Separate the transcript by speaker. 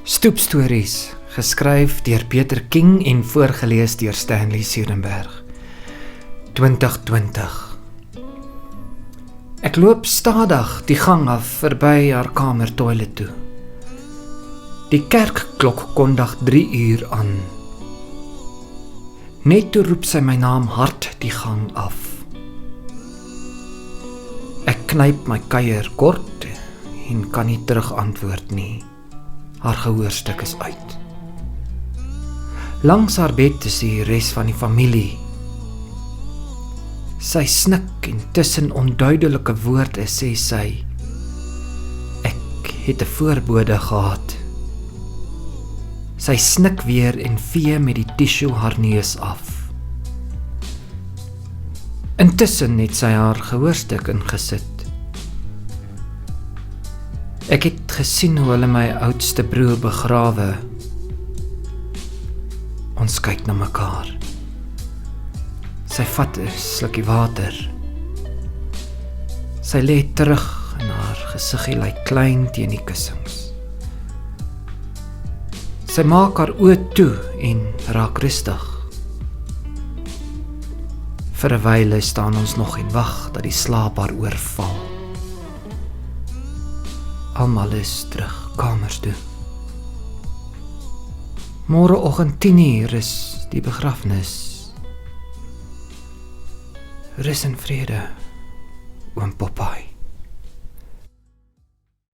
Speaker 1: Stoepstories, geskryf deur Peter King en voorgelees deur Stanley Surenberg. 2020. Ek loop stadig die gang af verby haar kamer toilet toe. Die kerkklok kondig 3 uur aan. Net toe roep sy my naam hard die gang af. Ek knyp my kuier kort en kan nie terug antwoord nie. Haar gehoorstuk is uit. Langs haar bed is die res van die familie. Sy snik en tussen onduidelike woorde sê sy, ek het 'n voorbode gehad. Sy snik weer en vee met die tissue haar neus af. Intussen het sy haar gehoorstuk ingesit. Ek het gesien hoe hulle my oudste broer begrawe. Ons kyk na mekaar. Sy vat 'n slukkie water. Sy lê terug en haar gesiggie lyk klein teen die kussings. Sy maak haar oë toe en raak rustig. Vir 'n wyle staan ons nog en wag dat die slaap haar oorval. Almal is terug kamers toe. Môreoggend 10 uur is die begrafnis. Rus in vrede, oom Popeye.